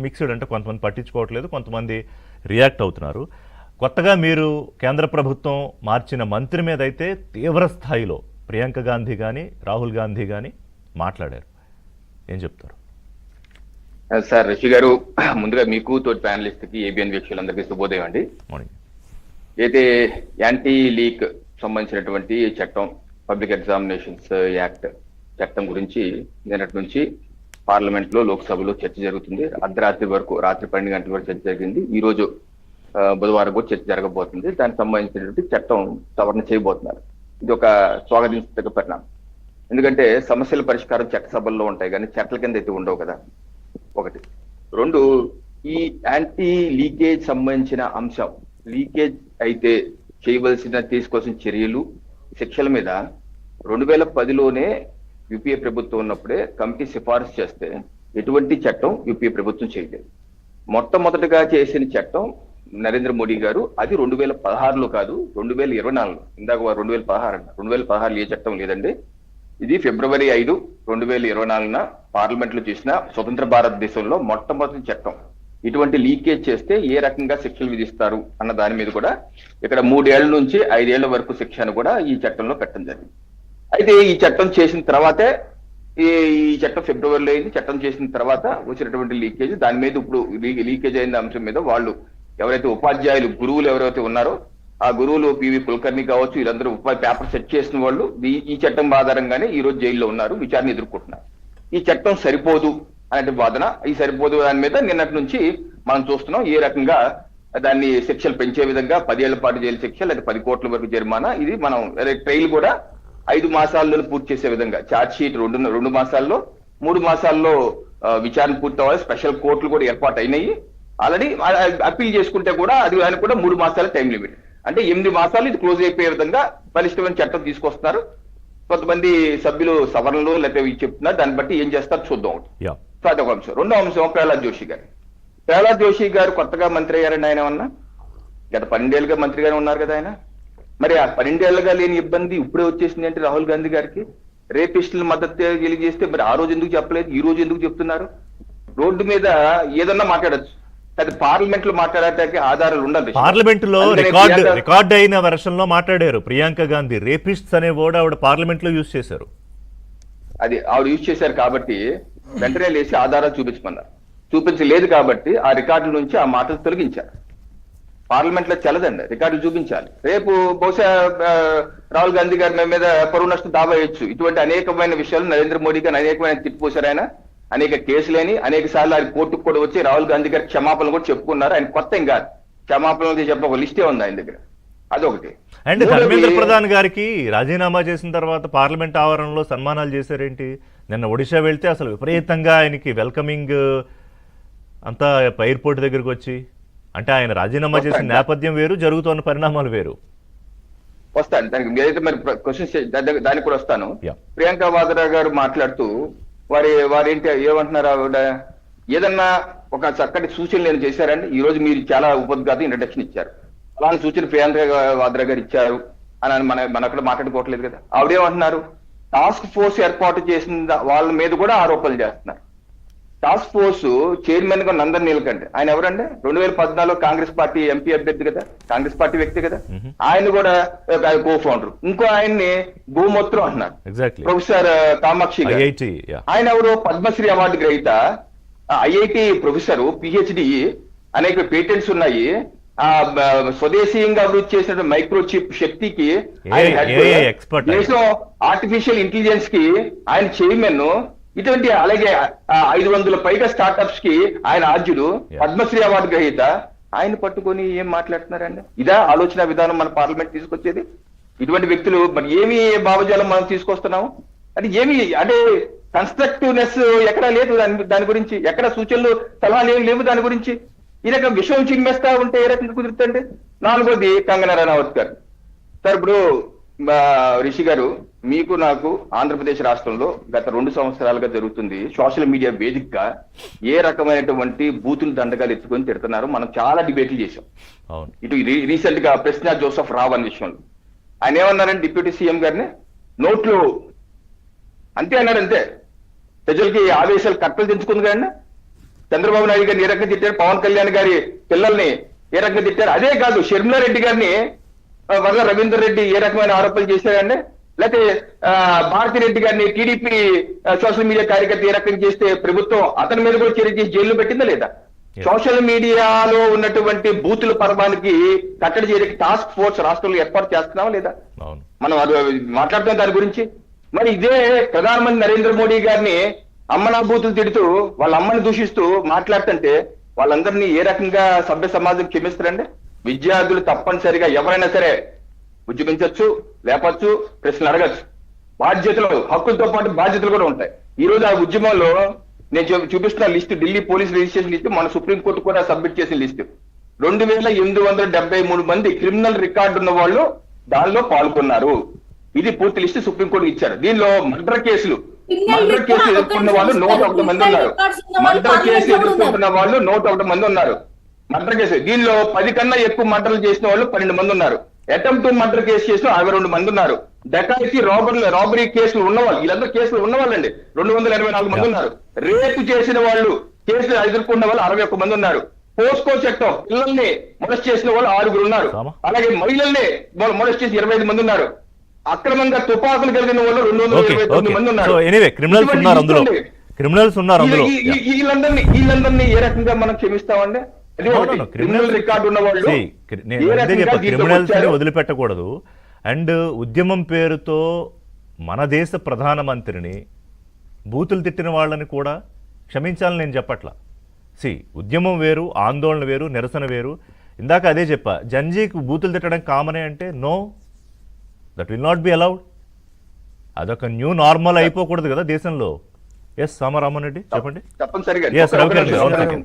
Mixed, అంటే కొంతమంది పట్టించుకోవట్లేదు, కొంతమంది రియాక్ట్ అవుతున్నారు. కొత్తగా మీరు కేంద్ర ప్రభుత్వం మార్చిన మంత్రి మీద అయితే తీవ్ర స్థాయిలో ప్రియాంక గాంధీ కానీ రాహుల్ గాంధీ కానీ మాట్లాడారు. ఏం చెప్తారు సార్? రిషి గారు, ముందుగా మీకు తోటి ప్యానలిస్ట్ కి ఏబిఎన్ వీక్షకులందరికీ శుభోదయం అండి. అయితే యాంటీ లీక్ సంబంధించినటువంటి చట్టం, పబ్లిక్ ఎగ్జామినేషన్స్ యాక్ట్ చట్టం గురించి నిన్నటి నుంచి పార్లమెంట్ లో, లోక్సభలో చర్చ జరుగుతుంది. అర్ధరాత్రి వరకు, రాత్రి 12 గంటల వరకు చర్చ జరిగింది. ఈ రోజు బుధవారం కూడా చర్చ జరగబోతుంది. దానికి సంబంధించినటువంటి చట్టం సవరణ చేయబోతున్నారు. ఇది ఒక స్వాగతించదగ్గ పరిణామం. ఎందుకంటే సమస్యల పరిష్కారం చట్టసభల్లో ఉంటాయి కానీ చట్టాల కింద అయితే ఉండవు కదా, ఒకటి. రెండు, ఈ యాంటీ లీకేజ్ సంబంధించిన అంశం, లీకేజ్ అయితే చేయవలసిన తీసుకోవాల్సిన చర్యలు, శిక్షల మీద 2010లోనే యూపీఏ ప్రభుత్వం ఉన్నప్పుడే కమిటీ సిఫారసు చేస్తే ఎటువంటి చట్టం యూపీఏ ప్రభుత్వం చేయలేదు. మొట్టమొదటిగా చేసిన చట్టం నరేంద్ర మోడీ గారు, అది 2016లో కాదు, 2024లో. ఇందాక 2016 అంట, 2016 ఏ చట్టం లేదండి. ఇది ఫిబ్రవరి 5, 2024 పార్లమెంట్ లో చేసిన స్వతంత్ర భారతదేశంలో మొట్టమొదటి చట్టం. ఇటువంటి లీకేజ్ చేస్తే ఏ రకంగా శిక్షలు విధిస్తారు అన్న దాని మీద కూడా ఇక్కడ 3 ఏళ్ల నుంచి 5 ఏళ్ల వరకు శిక్షను కూడా ఈ చట్టంలో పెట్టడం జరిగింది. అయితే ఈ చట్టం చేసిన తర్వాతే, ఈ చట్టం ఫిబ్రవరిలో అయింది. చట్టం చేసిన తర్వాత వచ్చినటువంటి లీకేజ్, దాని మీద ఇప్పుడు లీకేజ్ అయిన అంశం మీద వాళ్ళు ఎవరైతే ఉపాధ్యాయులు, గురువులు ఎవరైతే ఉన్నారో ఆ గురువులు, పివి కులకర్ణి కావచ్చు, వీళ్ళందరూ పేపర్ సెట్ చేసిన వాళ్ళు ఈ చట్టం ఆధారంగానే ఈ రోజు జైల్లో ఉన్నారు, విచారణ ఎదుర్కొంటున్నారు. ఈ చట్టం సరిపోదు అనే వాదన, ఈ సరిపోదు దాని మీద నిన్నటి నుంచి మనం చూస్తున్నాం. ఏ రకంగా దాన్ని శిక్షలు పెంచే విధంగా 10 ఏళ్ల పాటు జైలు శిక్ష, లేదా 10 కోట్ల వరకు జరిమానా. ఇది మనం ట్రయల్ కూడా 5 మాసాల్లో పూర్తి చేసే విధంగా, ఛార్జ్ షీట్ 2 మాసాల్లో, 3 మాసాల్లో విచారణ పూర్తి అవ్వాలి. స్పెషల్ కోర్టులు కూడా ఏర్పాటు అయినాయి. ఆల్రెడీ అప్పీల్ చేసుకుంటే కూడా దానికి కూడా 3 మాసాల టైం లిమిట్, అంటే 8 మాసాలు ఇది క్లోజ్ అయిపోయే విధంగా బలిష్టమైన చట్టం తీసుకొస్తున్నారు. కొంతమంది సభ్యులు సవరణలు లేకపోతే చెప్తున్నారు, దాన్ని బట్టి ఏం చేస్తారు చూద్దాం. అదొక అంశం. రెండో అంశం ప్రహ్లాద్ జోషి గారు. ప్రహ్లాద్ జోషి గారు కొత్తగా మంత్రి అయ్యారండి. ఆయన ఏమన్నా గత 12 ఏళ్ళుగా మంత్రిగానే ఉన్నారు కదా ఆయన. మరి ఆ 12 ఏళ్ళుగా లేని ఇబ్బంది ఇప్పుడే వచ్చేసింది అంటే రాహుల్ గాంధీ గారికి. రేపిస్టుల మద్దతు తెలియజేస్తే మరి ఆ రోజు ఎందుకు చెప్పలేదు, ఈ రోజు ఎందుకు చెప్తున్నారు? రోడ్డు మీద ఏదన్నా మాట్లాడచ్చు, అది పార్లమెంట్ లో మాట్లాడటానికి ఆధారాలు ఉండాలి. పార్లమెంట్ లో రికార్డ్ అయిన వెర్షన్ లో మాట్లాడారు ప్రియాంక గాంధీ. రేపిస్ట్స్ అనే వర్డ్ ఆవిడ పార్లమెంట్ లో యూజ్ చేశారు. అది ఆవిడ యూజ్ చేశారు కాబట్టి వెంటనే లేచి ఆధారాలు చూపించమన్నారు. చూపించలేదు కాబట్టి ఆ రికార్డుల నుంచి ఆ మాటలు తొలగించారు. పార్లమెంట్ లో చెల్లదండి, రికార్డులు చూపించాలి. రేపు బహుశా రాహుల్ గాంధీ గారి మీద పరువు నష్టం దావా వేయచ్చు. ఇటువంటి అనేకమైన విషయాలు నరేంద్ర మోడీ గారిని అనేకమైన తిప్పిపోశారు. ఆయన అనేక కేసులేని, అనేక సార్లు ఆయన కోర్టుకు కూడా వచ్చి రాహుల్ గాంధీ గారి క్షమాపణలు కూడా చెప్పుకున్నారు. ఆయన కొత్త ఏం కాదు, క్షమాపణలు చెప్ప ఒక లిస్టే ఉంది ఆయన దగ్గర. అదొకటి. అండ్ ధర్మేంద్ర ప్రధాన్ గారికి రాజీనామా చేసిన తర్వాత పార్లమెంట్ ఆవరణలో సన్మానాలు చేశారేంటి? నిన్న ఒడిశా వెళ్తే అసలు విపరీతంగా ఆయనకి వెల్కమింగ్ అంతా ఎయిర్పోర్ట్ దగ్గరకు వచ్చి. అంటే ఆయన రాజీనామా చేసిన నేపథ్యం వేరు, జరుగుతున్న పరిణామాలు వేరు. వస్తాను దానికి, ఏదైతే మరి క్వశ్చన్స్ దానికి కూడా వస్తాను. ప్రియాంక వాద్రా గారు మాట్లాడుతూ వారేంటి ఏమంటున్నారు, ఆవిడ ఏదన్నా ఒక చక్కటి సూచనలు నేను చేశారండి. ఈ రోజు మీరు చాలా ఉపద్ఘాతం ఇంట్రడక్షన్ ఇచ్చారు, అలాంటి సూచన ప్రియాంక వాద్రా గారు ఇచ్చారు అని మన అక్కడ మాట్లాడుకోవట్లేదు కదా. ఆవిడేమంటున్నారు, టాస్క్ ఫోర్స్ ఏర్పాటు చేసిన వాళ్ళ మీద కూడా ఆరోపణలు చేస్తున్నారు. టాస్క్ ఫోర్స్ చైర్మన్ గా నందన్ నీలకంఠ్, ఆయన ఎవరండి? 2014 కాంగ్రెస్ పార్టీ ఎంపీ అభ్యర్థి కదా, కాంగ్రెస్ పార్టీ వ్యక్తి కదా. ఆయన కూడా కో ఫౌండర్. ఇంకో ఆయన్ని గోమూత్రం అంటున్నారు, ప్రొఫెసర్ కామాక్షి గారు. ఆయన ఎవరు? పద్మశ్రీ అవార్డు గ్రహీత, ఐఐటి ప్రొఫెసర్, పిహెచ్డి, అనేక పేటెంట్స్ ఉన్నాయి. ఆ స్వదేశీయంగా అభివృద్ధి చేసిన మైక్రోచిప్ శక్తికి దేశం, ఆర్టిఫిషియల్ ఇంటెలిజెన్స్ కి ఆయన చైర్మన్. ఇటువంటి అలాగే 500 పైగా స్టార్ట్అప్స్ కి ఆయన ఆద్యుడు, పద్మశ్రీ అవార్డు గ్రహీత. ఆయన పట్టుకొని ఏం మాట్లాడుతున్నారండి? ఇదా ఆలోచన విధానం మన పార్లమెంట్ తీసుకొచ్చేది? ఇటువంటి వ్యక్తులు మరి ఏమి భావజాలం మనం తీసుకొస్తున్నాము అంటే ఏమి, అంటే కన్స్ట్రక్టివ్నెస్ ఎక్కడా లేదు. దాని గురించి ఎక్కడ సూచనలు, సలహాలు ఏమి లేవు దాని గురించి. ఈ రకం విషయం చిమ్మేస్తా ఉంటే ఏ రకంగా కుదురుతుంది? 4వది కంగనా రనౌత్ గారు. సార్ ఇప్పుడు రిషి గారు, మీకు నాకు ఆంధ్రప్రదేశ్ రాష్ట్రంలో గత 2 సంవత్సరాలుగా జరుగుతుంది సోషల్ మీడియా వేదికగా ఏ రకమైనటువంటి బూతులు దండగాలు ఎత్తుకొని తిడుతున్నారు. మనం చాలా డిబేట్లు చేశాం. ఇటు రీసెంట్ గా ప్రశ్న జోసెఫ్ రావ్ అనే విషయంలో ఆయన ఏమన్నారంటే, డిప్యూటీ సీఎం గారిని నోట్లు అంతే అన్నాడు. అంతే, ప్రజలకి ఆవేశాలు కట్టలు తెంచుకుంది కానీ చంద్రబాబు నాయుడు గారిని ఏ రకంగా తిట్టారు, పవన్ కళ్యాణ్ గారి పిల్లల్ని ఏ రకంగా తిట్టారు. అదే కాదు షర్మిలారెడ్డి గారిని వల్ల రవీందర్ రెడ్డి ఏ రకమైన ఆరోపణలు చేశారండి, లేకపోతే భారతిరెడ్డి గారిని టీడీపీ సోషల్ మీడియా కార్యకర్త ఏ రకంగా చేస్తే ప్రభుత్వం అతని మీద కూడా చర్య చేసి జైల్లో పెట్టిందా లేదా? సోషల్ మీడియాలో ఉన్నటువంటి బూతుల పర్వానికి కట్టడి చేయడానికి టాస్క్ ఫోర్స్ రాష్ట్రంలో ఏర్పాటు చేస్తున్నావా లేదా? మనం అది మాట్లాడుతాం దాని గురించి. మరి ఇదే ప్రధానమంత్రి నరేంద్ర మోడీ గారిని అమ్మనా బూతులు తిడుతూ వాళ్ళ అమ్మని దూషిస్తూ మాట్లాడుతుంటే వాళ్ళందరినీ ఏ రకంగా సభ్య సమాజం క్షమిస్తారండి? విద్యార్థులు తప్పనిసరిగా ఎవరైనా సరే ఉద్యమించవచ్చు, లేపచ్చు, ప్రశ్నలు అడగచ్చు. బాధ్యతలు, హక్కులతో పాటు బాధ్యతలు కూడా ఉంటాయి. ఈ రోజు ఆ ఉద్యమంలో నేను చూపిస్తున్న list, Delhi police registration list, మన సుప్రీంకోర్టు కూడా సబ్మిట్ చేసిన లిస్టు. 2873 మంది క్రిమినల్ రికార్డు ఉన్న వాళ్ళు దానిలో పాల్గొన్నారు. ఇది పూర్తి లిస్టు సుప్రీంకోర్టు ఇచ్చారు. దీనిలో మర్డర్ కేసులు ఎదుర్కొన్న వాళ్ళు 101 మంది ఉన్నారు. మర్డర్ కేసు ఎదుర్కొంటున్న వాళ్ళు 101 మంది ఉన్నారు. మర్డర్ కేసు దీనిలో 10 కన్నా ఎక్కువ మర్డర్లు చేసిన వాళ్ళు 12 మంది ఉన్నారు. అటెంప్ట్ మర్డర్ కేసు చేసిన 62 మంది ఉన్నారు. డకాయితీ, రాబరీ కేసులు ఉన్నవాళ్ళు, వీళ్ళందరూ కేసులు ఉన్నవాళ్ళండి 284 మంది ఉన్నారు. రేపు చేసిన వాళ్ళు, కేసులు ఎదుర్కొన్న వాళ్ళు 61 మంది ఉన్నారు. పోస్కో చట్టం పిల్లల్ని మొలస్ట్ చేసిన వాళ్ళు 6 ఉన్నారు. అలాగే మహిళల్ని మొలస్ట్ చేసి 25 మంది ఉన్నారు. అక్రమంగా తుపాకులు కలిగిన వాళ్ళు 229 మంది ఉన్నారు. వీళ్ళందరినీ ఏ రకంగా మనం క్షమిస్తామండి? క్రిమినల్ రికార్డు ఉన్న వాళ్ళు క్రిమినల్స్ వదిలిపెట్టకూడదు. అండ్ ఉద్యమం పేరుతో మన దేశ ప్రధానమంత్రిని బూతులు తిట్టిన వాళ్ళని కూడా క్షమించాలని నేను చెప్పట్లా. ఉద్యమం వేరు, ఆందోళన వేరు, నిరసన వేరు. ఇందాక అదే చెప్పా, జంజీకి బూతులు తిట్టడం కామనే అంటే no, that will not be allowed. అదొక న్యూ నార్మల్ అయిపోకూడదు కదా దేశంలో. ఎస్ సామరామన్ రెడ్డి చెప్పండి. తప్పనిసరిగా ఎస్ రవికిరణ్.